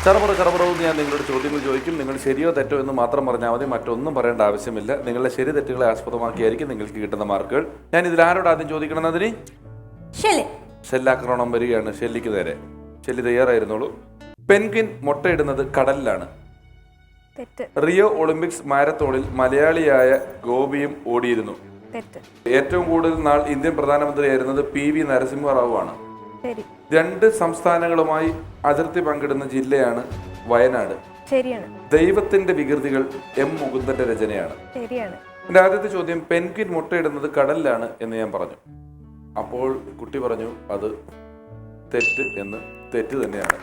ചറപറന്ന് ഞാൻ നിങ്ങളോട് ചോദ്യങ്ങൾ ചോദിക്കും. നിങ്ങൾ ശരിയോ തെറ്റോ എന്ന് മാത്രം പറഞ്ഞാൽ മതി, മറ്റൊന്നും പറയേണ്ട ആവശ്യമില്ല. നിങ്ങളുടെ ശരി തെറ്റുകളെ ആസ്പദമാക്കിയായിരിക്കും നിങ്ങൾക്ക് കിട്ടുന്ന മാർക്കുകൾ. ഞാൻ ഇതിൽ ആരോട് ആദ്യം ചോദിക്കണം? അതിന് ഷെല്ലാക്രമണം വരികയാണ് ഷെല്ലിക്ക് നേരെ. ഷെല്ലി തയ്യാറായിരുന്നോളൂ. പെൻഗ്വിൻ മുട്ടയിടുന്നത് കടലിലാണ്. റിയോ ഒളിമ്പിക്സ് മാരത്തോണിൽ മലയാളിയായ ഗോപിയും ഓടിയിരുന്നു. ഏറ്റവും കൂടുതൽ നാൾ ഇന്ത്യൻ പ്രധാനമന്ത്രിയായിരുന്നത് PV നരസിംഹറാവു ആണ്. 2 സംസ്ഥാനങ്ങളുമായി അതിർത്തി പങ്കിടുന്ന ജില്ലയാണ് വയനാട്. ശരിയാണ്. ദൈവത്തിന്റെ വികൃതികൾ M. മുകുന്ദന്റെ രചനയാണ്. ശരിയാണ്. എന്റെ ആദ്യത്തെ ചോദ്യം, പെൻഗ്വിൻ മുട്ടയിടുന്നത് കടലിലാണ് എന്ന് ഞാൻ പറഞ്ഞു. അപ്പോൾ കുട്ടി പറഞ്ഞു അത് തെറ്റ് എന്ന്. തെറ്റ് തന്നെയാണ്.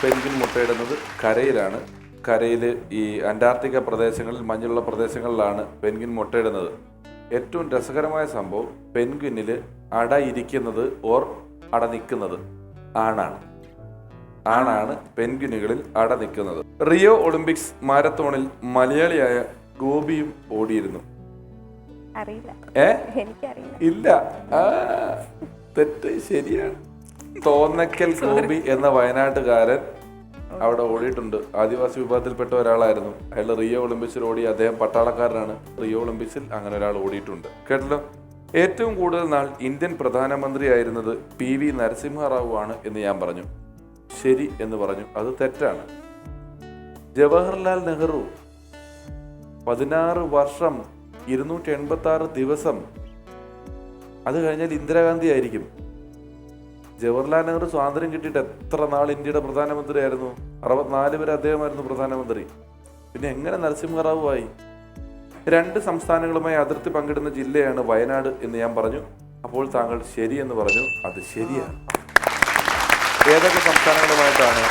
പെൻഗ്വിൻ മുട്ടയിടുന്നത് കരയിലാണ്. കരയിൽ ഈ അന്റാർട്ടിക്ക പ്രദേശങ്ങളിൽ, മഞ്ഞുള്ള പ്രദേശങ്ങളിലാണ് പെൻഗ്വിൻ മുട്ടയിടുന്നത്. ഏറ്റവും രസകരമായ സംഭവം, പെൻഗ്വിനിൽ അട ഇരിക്കുന്നത് ഓർ അട നിൽക്കുന്നത് ആണാണ് പെൻഗ്വിനുകളിൽ അട നിൽക്കുന്നത്. റിയോ ഒളിമ്പിക്സ് മാരത്തോണിൽ മലയാളിയായ ഗോപിയും ഓടിയിരുന്നു. ഇല്ല, തെറ്റ്. ശരിയാണ്. തോന്നക്കൽ ഗോപി എന്ന വയനാട്ടുകാരൻ അവിടെ ഓടിയിട്ടുണ്ട്. ആദിവാസി വിഭാഗത്തിൽപ്പെട്ട ഒരാളായിരുന്നു. അയാൾ റിയോ ഒളിമ്പിക്സിൽ ഓടി. അദ്ദേഹം പട്ടാളക്കാരനാണ്. റിയോ ഒളിമ്പിക്സിൽ അങ്ങനെ ഒരാൾ ഓടിയിട്ടുണ്ട്. കേട്ടല്ലോ. ഏറ്റവും കൂടുതൽ നാൾ ഇന്ത്യൻ പ്രധാനമന്ത്രിയായിരുന്നത് PV നരസിംഹറാവു ആണ് എന്ന് ഞാൻ പറഞ്ഞു. ശരി എന്ന് പറഞ്ഞു. അത് തെറ്റാണ്. ജവഹർലാൽ നെഹ്റു 16 വർഷം 286 ദിവസം. അത് കഴിഞ്ഞാൽ ഇന്ദിരാഗാന്ധി ആയിരിക്കും. ജവഹർലാൽ നെഹ്റു സ്വാതന്ത്ര്യം കിട്ടിയിട്ട് എത്ര നാൾ ഇന്ത്യയുടെ പ്രധാനമന്ത്രി ആയിരുന്നു? 64 വരെ അദ്ദേഹമായിരുന്നു പ്രധാനമന്ത്രി. പിന്നെ എങ്ങനെ നരസിംഹറാവു ആയി? 2 സംസ്ഥാനങ്ങളുമായി അതിർത്തി പങ്കിടുന്ന ജില്ലയാണ് വയനാട് എന്ന് ഞാൻ പറഞ്ഞു. അപ്പോൾ താങ്കൾ ശരി എന്ന് പറഞ്ഞു. അത് ശരിയാണ്. ഏതൊക്കെ സംസ്ഥാനങ്ങളുമായിട്ടാണ്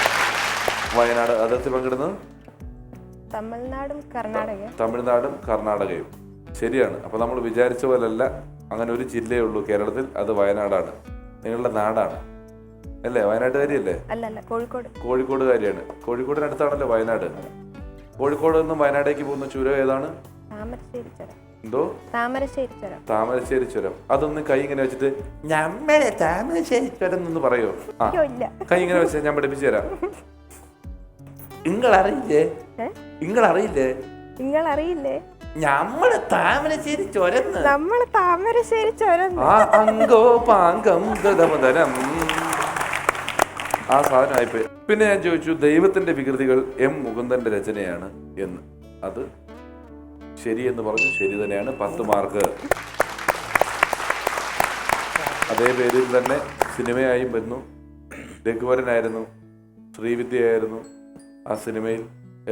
വയനാട് അതിർത്തി പങ്കിടുന്നത്? തമിഴ്നാടും കർണാടകയും. ശരിയാണ്. അപ്പൊ നമ്മൾ വിചാരിച്ച പോലല്ല. അങ്ങനെ ഒരു ജില്ലയേ ഉള്ളൂ കേരളത്തിൽ, അത് വയനാടാണ്. നിങ്ങളുടെ നാടാണ് അല്ലേ? വയനാട്ടുകാരിയല്ലേ? കോഴിക്കോടുകാരിയാണ്. കോഴിക്കോടിനടുത്താണല്ലോ വയനാട്. കോഴിക്കോട് നിന്നും വയനാടേക്ക് പോകുന്ന ചുരം ഏതാണ്? എന്തോ? താമരശ്ശേരി ചുരം. അതൊന്ന് കൈ ഇങ്ങനെ വെച്ചിട്ട് ഞമ്മളെ താമരശ്ശേരി ചുരം എന്ന് പറയോ? കൈ ഇങ്ങനെ വെച്ച് ഞാൻ പഠിപ്പിച്ചു തരാം. നിങ്ങളറിയില്ലേ? നമ്മള് താമരശ്ശേരി ചുരം. ആ സാധനമായിപ്പോയി. പിന്നെ ഞാൻ ചോദിച്ചു ദൈവത്തിന്റെ വികൃതികൾ M. മുകുന്ദന്റെ രചനയാണ് എന്ന്. അത് ശരി എന്ന് പറഞ്ഞു. ശരി തന്നെയാണ്. 10 മാർക്ക്. അതേ പേരിൽ തന്നെ സിനിമയായും വന്നു. രഘുവരനായിരുന്നു, ശ്രീവിദ്യയായിരുന്നു ആ സിനിമയിൽ.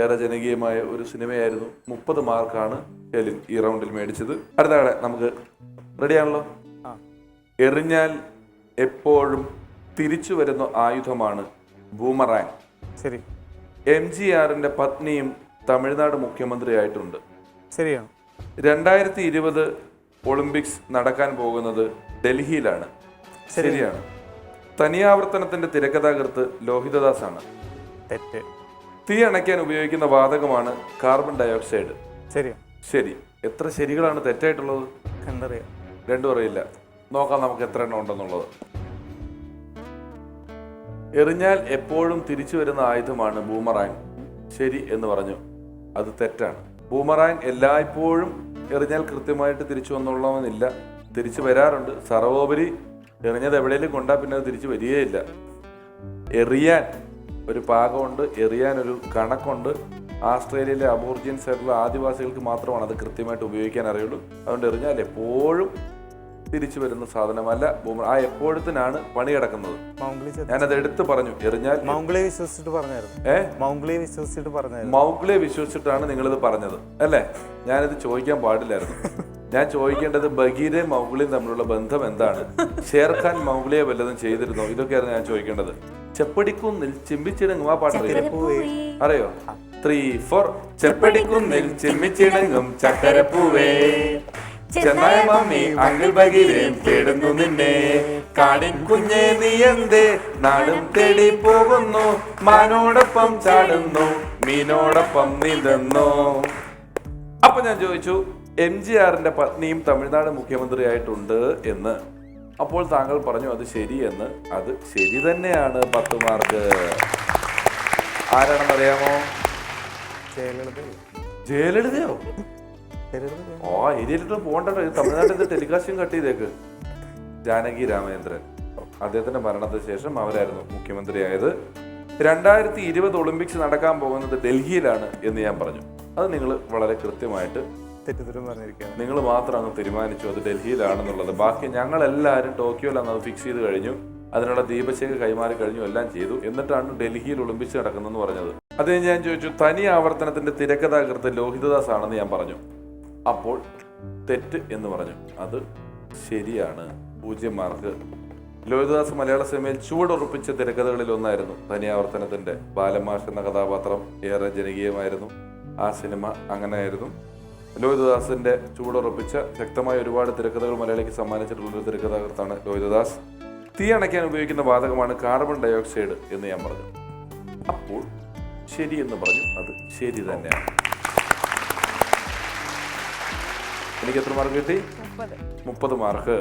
ഏറെ ജനകീയമായ ഒരു സിനിമയായിരുന്നു. 30 മാർക്കാണ് ഹെലിൻ ഈ റൗണ്ടിൽ മേടിച്ചത്. അടുത്ത ആളെ നമുക്ക് റെഡിയാണല്ലോ. എറിഞ്ഞാൽ എപ്പോഴും തിരിച്ചു വരുന്ന ആയുധമാണ് ബൂമറാങ്. ശരി. MGRന്റെ പത്നിയും തമിഴ്നാട് മുഖ്യമന്ത്രിയായിട്ടുണ്ട്. ശരിയാണ്. 2020 ഒളിമ്പിക്സ് നടക്കാൻ പോകുന്നത് ഡൽഹിയിലാണ്. ശരിയാണ്. തനിയാവർത്തനത്തിന്റെ തിരക്കഥാകൃത്ത് ലോഹിതദാസ് ആണ്. തെറ്റ്. തീ അണയ്ക്കാൻ ഉപയോഗിക്കുന്ന വാതകമാണ് കാർബൺ ഡയോക്സൈഡ്. ശരി. എത്ര ശരികളാണ് തെറ്റായിട്ടുള്ളത്? 2 അറിയില്ല. നോക്കാം നമുക്ക് എത്ര എണ്ണം ഉണ്ടെന്നുള്ളത്. എറിഞ്ഞാൽ എപ്പോഴും തിരിച്ചു വരുന്ന ആയുധമാണ് ബൂമറാങ്. ശരി എന്ന് പറഞ്ഞു. അത് തെറ്റാണ്. ബൂമറാങ് എല്ലായ്പ്പോഴും എറിഞ്ഞാൽ കൃത്യമായിട്ട് തിരിച്ചു വന്നോളണമെന്നില്ല. തിരിച്ചു വരാറുണ്ട്. സർവോപരി എറിഞ്ഞത് എവിടെയെങ്കിലും കൊണ്ടാ പിന്നെ അത് തിരിച്ചു വരികയില്ല. എറിയാൻ ഒരു പാകമുണ്ട്, എറിയാൻ ഒരു കണക്കുണ്ട്. ആസ്ട്രേലിയയിലെ അബോർജിയൻസ് ആയിട്ടുള്ള ആദിവാസികൾക്ക് മാത്രമാണ് അത് കൃത്യമായിട്ട് ഉപയോഗിക്കാൻ അറിയുള്ളൂ. അതുകൊണ്ട് എറിഞ്ഞാൽ എപ്പോഴും തിരിച്ചു വരുന്ന സാധനമല്ല. ആ എപ്പോഴത്തിനാണ് പണി കിടക്കുന്നത്. ഞാനത് എടുത്ത് പറഞ്ഞു. എറിഞ്ഞാൽ മൗഗ്ലിയെ വിശ്വസിച്ചിട്ടാണ് നിങ്ങളിത് പറഞ്ഞത് അല്ലേ? ഞാനിത് ചോദിക്കാൻ പാടില്ലായിരുന്നു. ഞാൻ ചോദിക്കേണ്ടത് ബഗീരയും മൗഗ്ലിയും തമ്മിലുള്ള ബന്ധം എന്താണ്? ഷേർഖാൻ മൗഗ്ലിയെ വല്ലതും ചെയ്തിരുന്നോ? ഇതൊക്കെയായിരുന്നു ഞാൻ ചോദിക്കേണ്ടത്. ചെപ്പടിക്കുന്നിൽ ചിമ്പിച്ചിടങ്ങും. ആ പാട്ട് അറിയോ? 3, 4. ചെപ്പടിക്കുന്നിൽ ചിമ്മിച്ചിടങ്ങും ചക്കരപ്പൂവേ, ചെന്നായ മമ്മി അങ്കിൾ ബഗീരയും തേടുന്നു നിന്നെ. കാടിൻ കുഞ്ഞെ നീ എന്തേ നാടും തേടി പോകുന്നു, മാനോടൊപ്പം ചാടുന്നു, മീനോടൊപ്പം നീന്തുന്നു. അപ്പൊ ഞാൻ ചോദിച്ചു MGRന്റെ പത്നിയും തമിഴ്നാട് മുഖ്യമന്ത്രിയായിട്ടുണ്ട് എന്ന്. അപ്പോൾ താങ്കൾ പറഞ്ഞു അത് ശരിയെന്ന്. അത് ശരി തന്നെയാണ്. 10 മാർക്ക്. ആരാണെന്നറിയാമോ? ജയലളിതയോ? ഓ, ഏരിയയിലിട്ട് പോകണ്ടോ, തമിഴ്നാട്ടിൽ ടെലികാസ്റ്റും കട്ട് ചെയ്തേക്ക്. ജാനകി രാമചന്ദ്രൻ, അദ്ദേഹത്തിന്റെ മരണത്തിന് ശേഷം അവരായിരുന്നു മുഖ്യമന്ത്രിയായത്. 2020 ഒളിമ്പിക്സ് നടക്കാൻ പോകുന്നത് ഡൽഹിയിലാണ് എന്ന് ഞാൻ പറഞ്ഞു. അത് നിങ്ങൾ വളരെ കൃത്യമായിട്ട് നിങ്ങൾ മാത്രം അങ്ങ് തീരുമാനിച്ചു അത് ഡൽഹിയിലാണെന്നുള്ളത്. ബാക്കി ഞങ്ങളെല്ലാവരും ടോക്കിയോയിലാണ് അത് ഫിക്സ് ചെയ്ത് കഴിഞ്ഞു. അതിനുള്ള ദീപശേഖ കൈമാറി കഴിഞ്ഞു, എല്ലാം ചെയ്തു. എന്നിട്ടാണ് ഡൽഹിയിൽ ഒളിമ്പിക്സ് നടക്കുന്നതെന്ന് പറഞ്ഞത്. അത് ഞാൻ ചോദിച്ചു, തനി ആവർത്തനത്തിന്റെ തിരക്കഥാകൃത്ത് ലോഹിതദാസ് ആണെന്ന് ഞാൻ പറഞ്ഞു. അപ്പോൾ തെറ്റ് എന്ന് പറഞ്ഞു. അത് ശരിയാണ്. 0 മാർക്ക്. ലോഹിതദാസ് മലയാള സിനിമയിൽ ചുവടുറപ്പിച്ച തിരക്കഥകളിൽ ഒന്നായിരുന്നു തനിയാവർത്തനത്തിന്റെ. ബാലമാഷ് എന്ന കഥാപാത്രം ഏറെ ജനകീയമായിരുന്നു. ആ സിനിമ അങ്ങനെയായിരുന്നു. ലോഹിതദാസിന്റെ ചുവടുറപ്പിച്ച ശക്തമായ ഒരുപാട് തിരക്കഥകൾ മലയാളിക്ക് സമ്മാനിച്ചിട്ടുള്ളൊരു തിരക്കഥാകൃത്താണ് ലോഹിതദാസ്. തീ അണയ്ക്കാൻ ഉപയോഗിക്കുന്ന വാതകമാണ് കാർബൺ ഡയോക്സൈഡ് എന്ന് ഞാൻ പറഞ്ഞു. അപ്പോൾ ശരി എന്ന് പറഞ്ഞു. അത് ശരി തന്നെയാണ്. എനിക്ക് എത്ര മാർക്ക് കിട്ടി? 30 മാർക്ക്.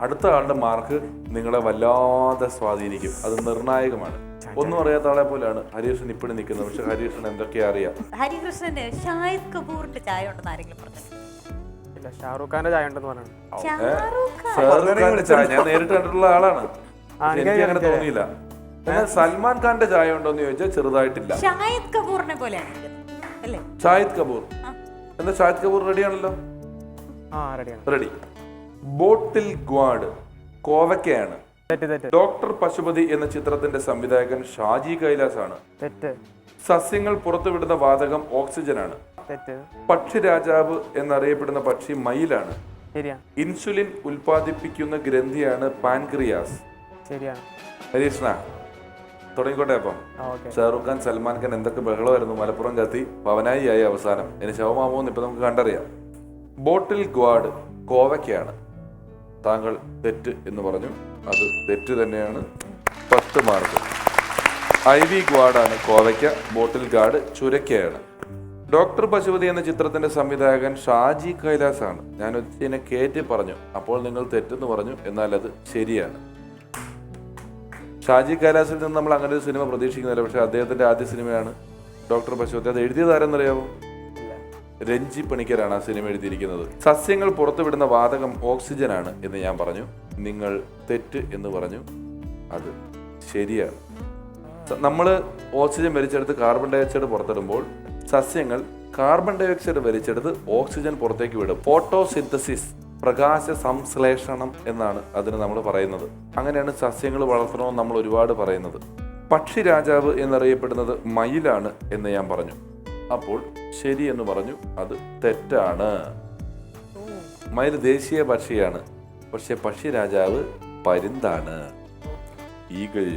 അടുത്ത ആളുടെ മാർക്ക് നിങ്ങളെ വല്ലാതെ സ്വാധീനിക്കും. അത് നിർണായകമാണ്. ഒന്നും അറിയാത്ത ആളെ പോലെയാണ് ഹരികൃഷ്ണൻ ഇപ്പോഴും നിൽക്കുന്നത്. പക്ഷെ ഹരികൃഷ്ണൻ എന്തൊക്കെയാ അറിയാം. ഹരികൃഷ്ണന്റെ ഷാഹിദ് കപൂറിന്റെ ചായ ഉണ്ടെന്ന് ആരെങ്കിലും പറഞ്ഞു? ഷാറൂഖ് ഖാന്റെ ചായ ഉണ്ടെന്ന് പറഞ്ഞു. ഷാറൂഖ് ഖാന്റെ ചായ ഞാൻ നേരിട്ട് കണ്ടിട്ടുള്ള ആളാണ്. എനിക്ക് അങ്ങനെ തോന്നിയില്ല. എന്നാൽ സൽമാൻ ഖാന്റെ ചായ ഉണ്ടോ എന്ന് ചോദിച്ചാൽ ചെറുതായിട്ടില്ല. ഷാഹിദ് കപൂറിനെ പോലെയാണ് അല്ലേ? ഷാഹിദ് കപൂർ. എന്താ ഷാഹിദ് കപൂർ റെഡിയാണല്ലോ? റെഡി. ബോട്ടിൽ ഗ്വാഡ് കോവക്കയാണ്. ഡോക്ടർ പശുപതി എന്ന ചിത്രത്തിന്റെ സംവിധായകൻ ഷാജി കൈലാസ് ആണ്. സസ്യങ്ങൾ പുറത്തുവിടുന്ന വാതകം ഓക്സിജനാണ്. പക്ഷിരാജാവ് എന്നറിയപ്പെടുന്ന പക്ഷി മയിലാണ്. ഇൻസുലിൻ ഉൽപ്പാദിപ്പിക്കുന്ന ഗ്രന്ഥിയാണ് പാൻക്രിയാസ്. ഹരീഷ്ണ തുടങ്ങിക്കോട്ടെ. അപ്പം ഷാറൂഖ് ഖാൻ, സൽമാൻ ഖാൻ എന്തൊക്കെ ബഹളമായിരുന്നു. മലപ്പുറം കത്തി പവനായി ആയി അവസാനം. ഇനി ശവമാമോന്ന് ഇപ്പൊ നമുക്ക് കണ്ടറിയാം. ബോട്ടിൽ ഗ്വാഡ് കോവക്കയാണ്. താങ്കൾ തെറ്റ് എന്ന് പറഞ്ഞു. അത് തെറ്റ് തന്നെയാണ്. 10 മാർക്ക്. IV ഗ്വാഡാണ് കോവയ്ക്ക. ബോട്ടിൽ ഗാർഡ് ചുരക്കയാണ്. ഡോക്ടർ പശുപതി എന്ന ചിത്രത്തിന്റെ സംവിധായകൻ ഷാജി കൈലാസ് ആണ്. ഞാൻ ഇതിനെ കയറ്റി പറഞ്ഞു. അപ്പോൾ നിങ്ങൾ തെറ്റെന്ന് പറഞ്ഞു. എന്നാൽ അത് ശരിയാണ്. ഷാജി കൈലാസിൽ നിന്ന് നമ്മൾ അങ്ങനെ ഒരു സിനിമ പ്രതീക്ഷിക്കുന്നില്ല. പക്ഷെ അദ്ദേഹത്തിന്റെ ആദ്യ സിനിമയാണ് ഡോക്ടർ പശുപതി. അത് എഴുതിയതാരെന്നറിയാമോ? രഞ്ജി പണിക്കരാണ് ആ സിനിമ എഴുതിയിരിക്കുന്നത്. സസ്യങ്ങൾ പുറത്തുവിടുന്ന വാതകം ഓക്സിജനാണ് എന്ന് ഞാൻ പറഞ്ഞു. നിങ്ങൾ തെറ്റ് എന്ന് പറഞ്ഞു. അത് ശരിയാണ്. നമ്മൾ ഓക്സിജൻ വലിച്ചെടുത്ത് കാർബൺ ഡയോക്സൈഡ് പുറത്തിടുമ്പോൾ സസ്യങ്ങൾ കാർബൺ ഡയോക്സൈഡ് വലിച്ചെടുത്ത് ഓക്സിജൻ പുറത്തേക്ക് വിടും. ഫോട്ടോസിന്തസിസ്, പ്രകാശ സംശ്ലേഷണം എന്നാണ് അതിന് നമ്മൾ പറയുന്നത്. അങ്ങനെയാണ് സസ്യങ്ങൾ വളർത്തണമെന്ന് നമ്മൾ ഒരുപാട് പറയുന്നത്. പക്ഷി രാജാവ് എന്നറിയപ്പെടുന്നത് മയിലാണ് എന്ന് ഞാൻ പറഞ്ഞു. അപ്പോൾ ശരി എന്ന് പറഞ്ഞു. അത് തെറ്റാണ്. മയിൽ ദേശീയ പക്ഷിയാണ്. പക്ഷെ പക്ഷി രാജാവ് പരുന്താണ്, ഈഗിൾ.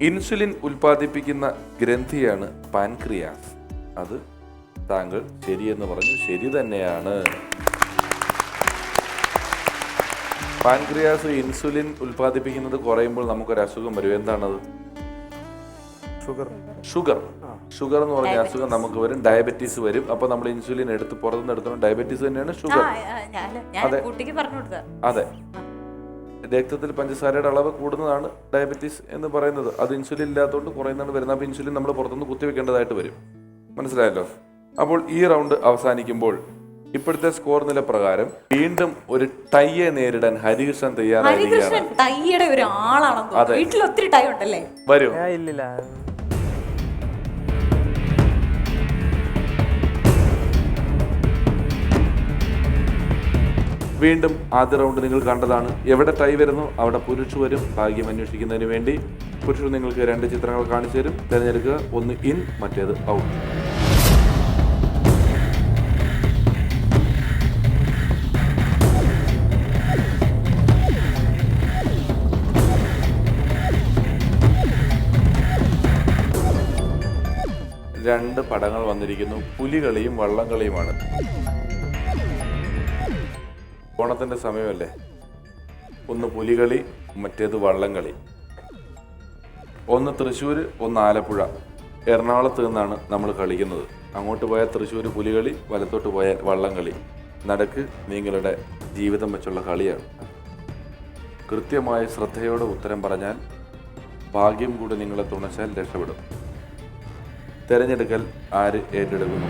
ഇൻസുലിൻ ഉൽപ്പാദിപ്പിക്കുന്ന ഗ്രന്ഥിയാണ് പാൻക്രിയാസ്. അത് താങ്കൾ ശരിയെന്ന് പറഞ്ഞു. ശരി തന്നെയാണ്. പാൻക്രിയാസ് ഇൻസുലിൻ ഉൽപ്പാദിപ്പിക്കുന്നത് കുറയുമ്പോൾ നമുക്കൊരു അസുഖം വരും. എന്താണത്? ഷുഗർ എന്ന് പറഞ്ഞ അസുഖം നമുക്ക് വരും. ഡയബറ്റീസ് വരും. അപ്പൊ നമ്മൾ ഇൻസുലിൻ എടുത്ത് പുറത്തുനിന്ന് എടുത്തോണ്ട് ഡയബറ്റീസ് തന്നെയാണ് ഷുഗർ. അതെ, രക്തത്തിൽ പഞ്ചസാരയുടെ അളവ് കൂടുന്നതാണ് ഡയബറ്റീസ് എന്ന് പറയുന്നത്. അത് ഇൻസുലിൻ ഇല്ലാത്തതുകൊണ്ട് കുറയുന്നതാണ് വരുന്നത്. അപ്പോൾ ഇൻസുലിൻ നമ്മൾ പുറത്തുനിന്ന് കുത്തിവെക്കേണ്ടതായിട്ട് വരും. മനസ്സിലായല്ലോ? അപ്പോൾ ഈ റൗണ്ട് അവസാനിക്കുമ്പോൾ ഇപ്പോഴത്തെ സ്കോർ നില പ്രകാരം വീണ്ടും ഒരു ടൈയെ നേരിടാൻ ഹരികൃഷ്ണൻ തയ്യാറായിരിക്കുകയാണ്. വരും. വീണ്ടും ആദ്യ റൗണ്ട് നിങ്ങൾ കണ്ടതാണ്. എവിടെ ടൈ വരുന്നു അവിടെ പുരുഷ വരും. ഭാഗ്യം അന്വേഷിക്കുന്നതിന് വേണ്ടി പുരുഷ നിങ്ങൾക്ക് 2 ചിത്രങ്ങൾ കാണിച്ചു തരും. തിരഞ്ഞെടുക്കുക. ഒന്ന് ഇൻ, മറ്റേത് ഔട്ട്. രണ്ട് പടങ്ങൾ വന്നിരിക്കുന്നു. പുലികളിയും വള്ളംകളിയുമാണ്. ഓണത്തിൻ്റെ സമയമല്ലേ. ഒന്ന് പുലികളി, മറ്റേത് വള്ളംകളി. ഒന്ന് തൃശ്ശൂർ, ഒന്ന് ആലപ്പുഴ. എറണാകുളത്ത് നിന്നാണ് നമ്മൾ കളിക്കുന്നത്. അങ്ങോട്ട് പോയാൽ തൃശ്ശൂർ പുലികളി, വലത്തോട്ട് പോയാൽ വള്ളംകളി. നടക്ക് നിങ്ങളുടെ ജീവിതം വെച്ചുള്ള കളിയാണ്. കൃത്യമായി ശ്രദ്ധയോടെ ഉത്തരം പറഞ്ഞാൽ ഭാഗ്യം കൂടി നിങ്ങളെ തുണച്ചാൽ രക്ഷപ്പെടും. തെരഞ്ഞെടുക്കൽ ആര് ഏറ്റെടുക്കുന്നു?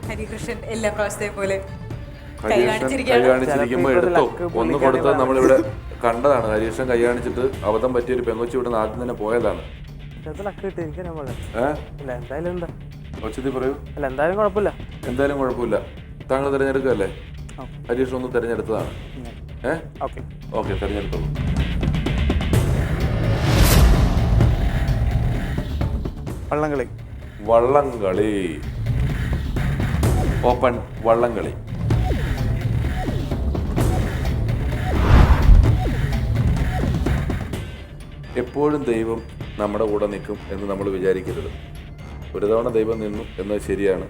ഹരികൃഷ്ണൻ എല്ലാ പ്രാവശ്യത്തെയും പോലെ കൈ കാണിച്ചിരിക്കുമ്പോ എടുത്തോ. ഒന്ന് കൊടുത്തത് നമ്മളിവിടെ കണ്ടതാണ്. ഹരീഷൻ കൈ കാണിച്ചിട്ട് അബദ്ധം പറ്റിയൊരു പെങ്കൊച്ചി ഇവിടെ ആദ്യം തന്നെ പോയതാണ്. ഒച്ചത്തി പറയൂ. എന്തായാലും കുഴപ്പമില്ല. താങ്കൾ തിരഞ്ഞെടുക്കല്ലേ? ഹരീഷ് ഒന്ന് തിരഞ്ഞെടുത്തതാണ്. ഓക്കെ, തിരഞ്ഞെടുത്തോളൂ. വള്ളംകളി. ഓപ്പൺ. വള്ളംകളി. എപ്പോഴും ദൈവം നമ്മുടെ കൂടെ നിൽക്കും എന്ന് നമ്മൾ വിചാരിക്കരുത്. ഒരു തവണ ദൈവം നിന്നു എന്നത് ശരിയാണ്.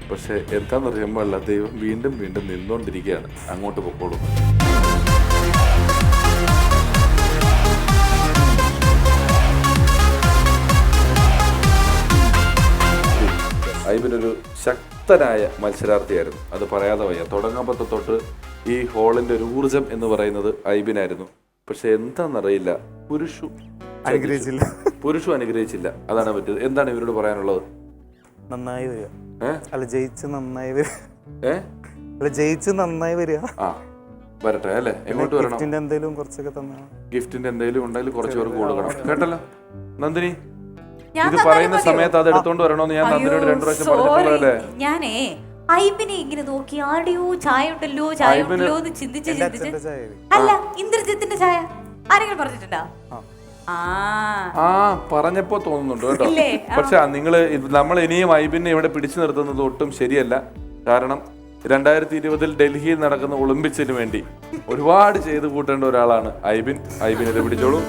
പക്ഷെ എന്താണെന്നറിയുമ്പോഴല്ല, ദൈവം വീണ്ടും വീണ്ടും നിന്നുകൊണ്ടിരിക്കുകയാണ്. അങ്ങോട്ട് പൊക്കോളും. ഐബിനൊരു ശക്തനായ മത്സരാർത്ഥിയായിരുന്നു, അത് പറയാതെ വയ്യ. തുടങ്ങാമ്പത്തെ തൊട്ട് ഈ ഹോളിന്റെ ഒരു ഊർജം എന്ന് പറയുന്നത് ഐബിനായിരുന്നു. പക്ഷെ എന്താണെന്നറിയില്ല, പുരുഷു അനുഗ്രഹിച്ചില്ല. അതാണ് പറ്റിയത്. എന്താണ് ഇവരോട് പറയാനുള്ളത്? നന്നായി വരിക. ജയിച്ച് നന്നായി വരിക. ആ, വരട്ടെ അല്ലേ? എങ്ങോട്ട് വരണം? ഗിഫ്റ്റിന്റെ എന്തെങ്കിലും ഉണ്ടെങ്കിൽ കുറച്ച് പേർക്ക് കൊടുക്കണം. കേട്ടല്ലോ നന്ദിനി? ഇത് പറയുന്ന സമയത്ത് അത് എടുത്തോണ്ട് വരണോന്ന് ഞാൻ നന്ദിനിയോട് 2 പ്രാവശ്യം പറഞ്ഞിട്ടുള്ളതല്ലേ? ഞാനേ ഐബിനെ ഇങ്ങനെ നോക്കി ആടെയോ ചായ ഉണ്ടല്ലോ എന്ന് ചിന്തിച്ച് അല്ല, ഇന്ദ്രജിത്തിന്റെ ചായ ആരെങ്കിലും പറഞ്ഞിട്ടുണ്ടോ? പറഞ്ഞപ്പോ തോന്നുന്നുണ്ട് കേട്ടോ. പക്ഷെ നമ്മൾ ഇനിയും ഐബിനെ ഇവിടെ പിടിച്ചു നിർത്തുന്നത് ഒട്ടും ശരിയല്ല. കാരണം 2020 ഡൽഹിയിൽ നടക്കുന്ന ഒളിമ്പിക്സിന് വേണ്ടി ഒരുപാട് ചെയ്തു കൂട്ടേണ്ട ഒരാളാണ് ഐബിൻ. ഐബിനെ പിടിച്ചോളൂ.